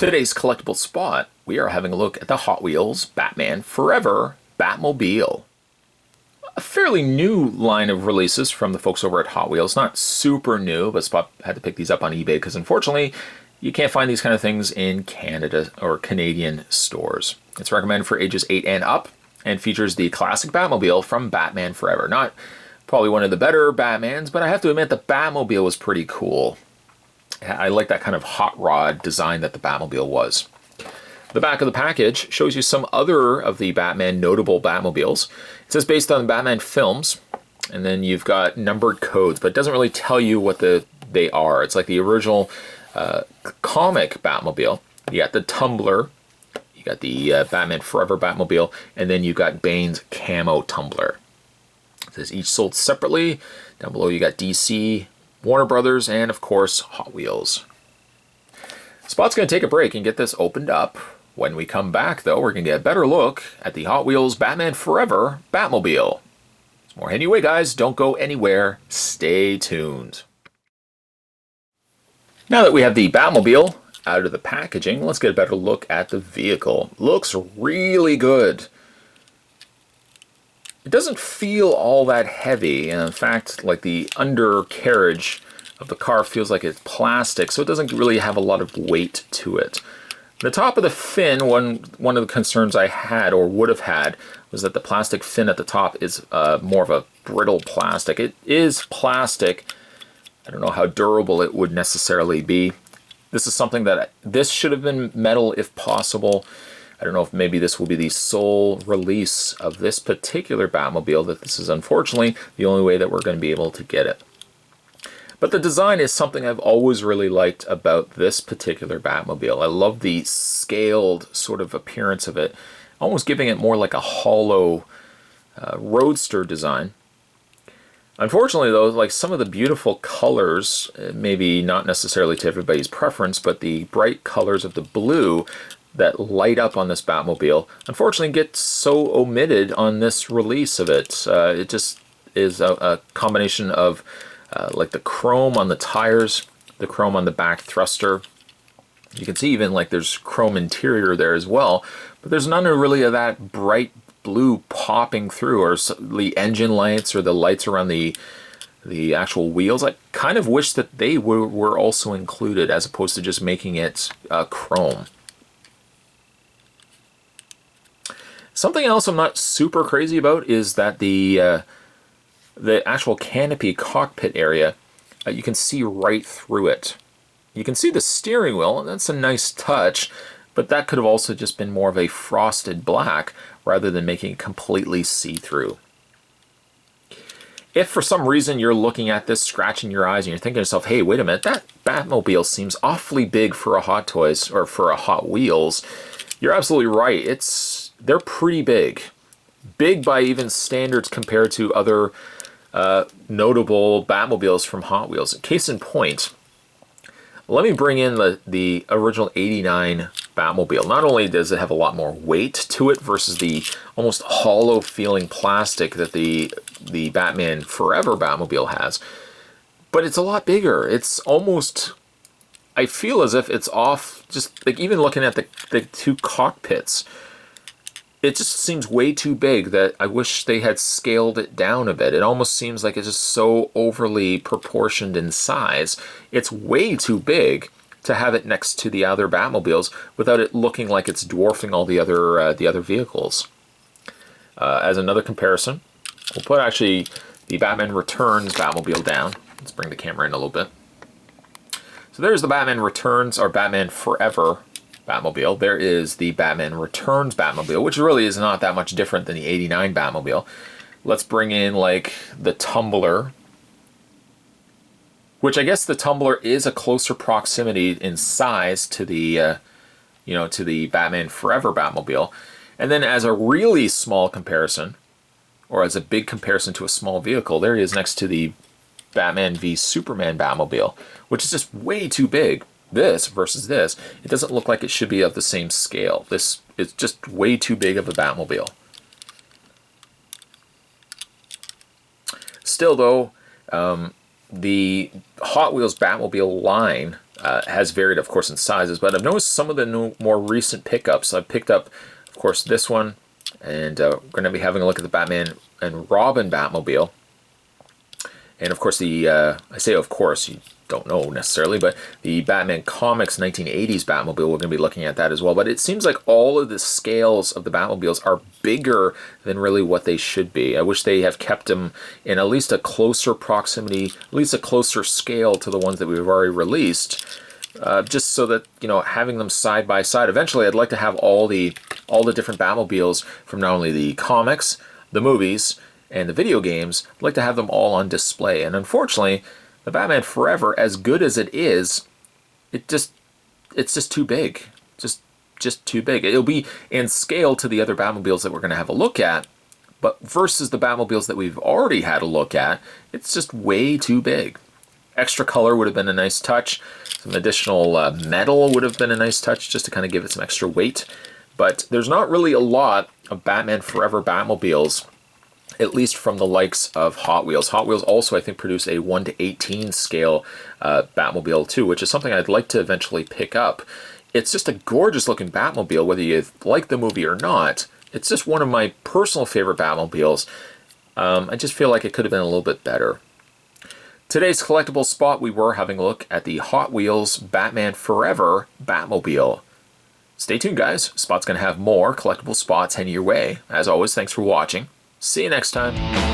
today's collectible spot, we are having a look at the Hot Wheels Batman Forever Batmobile. A fairly new line of releases from the folks over at Hot Wheels. Not super new, but Spot had to pick these up on eBay because unfortunately you can't find these kind of things in Canada or Canadian stores. It's recommended for ages 8 and up and features the classic Batmobile from Batman Forever. Not probably one of the better Batmans, but I have to admit the Batmobile was pretty cool. I like that kind of hot rod design that the Batmobile was. The back of the package shows you some other of the Batman notable Batmobiles. It says based on the Batman films, and then you've got numbered codes, but it doesn't really tell you what they are. It's like the original comic Batmobile. You got the Tumbler, you got the Batman Forever Batmobile, and then you got Bane's Camo Tumbler. It says each sold separately. Down below you got DC, Warner Brothers, and of course Hot Wheels. Spot's going to take a break and get this opened up. When we come back, though, we're going to get a better look at the Hot Wheels Batman Forever Batmobile. There's more heading your way, guys. Don't go anywhere. Stay tuned. Now that we have the Batmobile out of the packaging, let's get a better look at the vehicle. Looks really good. It doesn't feel all that heavy. In fact, like the undercarriage of the car feels like it's plastic, so it doesn't really have a lot of weight to it. The top of the fin, one of the concerns I had or would have had was that the plastic fin at the top is more of a brittle plastic. It is plastic. I don't know how durable it would necessarily be. This is something that this should have been metal if possible. I don't know if maybe this will be the sole release of this particular Batmobile, that this is unfortunately the only way that we're going to be able to get it. But the design is something I've always really liked about this particular Batmobile. I love the scaled sort of appearance of it, almost giving it more like a hollow roadster design. Unfortunately, though, like some of the beautiful colors, maybe not necessarily to everybody's preference, but the bright colors of the blue that light up on this Batmobile, unfortunately get so omitted on this release of it. It just is a combination of like the chrome on the tires, the chrome on the back thruster. You can see even like there's chrome interior there as well, but there's none really of that bright blue popping through, or the engine lights or the lights around the actual wheels. I kind of wish that they were also included as opposed to just making it chrome. Something else I'm not super crazy about is that the actual canopy cockpit area, you can see right through it. You can see the steering wheel, and that's a nice touch, but that could have also just been more of a frosted black rather than making it completely see-through. If for some reason you're looking at this, scratching your eyes, and you're thinking to yourself, hey, wait a minute, that Batmobile seems awfully big for a Hot Toys or for a Hot Wheels, you're absolutely right. They're pretty big. Big by even standards compared to other notable Batmobiles from Hot Wheels. Case in point, let me bring in the original '89 Batmobile. Not only does it have a lot more weight to it versus the almost hollow feeling plastic that the Batman Forever Batmobile has, but it's a lot bigger. It's almost, I feel as if it's off, just like even looking at the two cockpits, it just seems way too big that I wish they had scaled it down a bit. It almost seems like it's just so overly proportioned in size. It's way too big to have it next to the other Batmobiles without it looking like it's dwarfing all the other vehicles. As another comparison, we'll put actually the Batman Returns Batmobile down. Let's bring the camera in a little bit. So there's the Batman Returns, or Batman Forever Batmobile. There is the Batman Returns Batmobile, which really is not that much different than the '89 Batmobile. Let's bring in like the Tumbler, which I guess the Tumbler is a closer proximity in size to the to the Batman Forever Batmobile. And then as a really small comparison, or as a big comparison to a small vehicle, there he is next to the Batman v Superman Batmobile, which is just way too big. This versus this, it doesn't look like it should be of the same scale. This is just way too big of a Batmobile. Still though, the Hot Wheels Batmobile line has varied, of course, in sizes, but I've noticed some of the more recent pickups. I've picked up, of course, this one, and we're going to be having a look at the Batman and Robin Batmobile. And of course, I say of course, you don't know necessarily, but the Batman Comics 1980s Batmobile, we're going to be looking at that as well. But it seems like all of the scales of the Batmobiles are bigger than really what they should be. I wish they have kept them in at least a closer proximity, at least a closer scale to the ones that we've already released. Just so that, you know, having them side by side. Eventually, I'd like to have all the different Batmobiles from not only the comics, the movies, and the video games. I'd like to have them all on display. And unfortunately, the Batman Forever, as good as it is, it's just too big. Just too big. It'll be in scale to the other Batmobiles that we're going to have a look at, but versus the Batmobiles that we've already had a look at, it's just way too big. Extra color would have been a nice touch. Some additional metal would have been a nice touch just to kind of give it some extra weight. But there's not really a lot of Batman Forever Batmobiles, at least from the likes of Hot Wheels. Hot Wheels also, I think, produce a 1:18 scale Batmobile too, which is something I'd like to eventually pick up. It's just a gorgeous looking Batmobile, whether you like the movie or not. It's just one of my personal favorite Batmobiles. I just feel like it could have been a little bit better. Today's collectible spot, we were having a look at the Hot Wheels Batman Forever Batmobile. Stay tuned, guys. Spot's going to have more collectible spots heading your way. As always, thanks for watching. See you next time.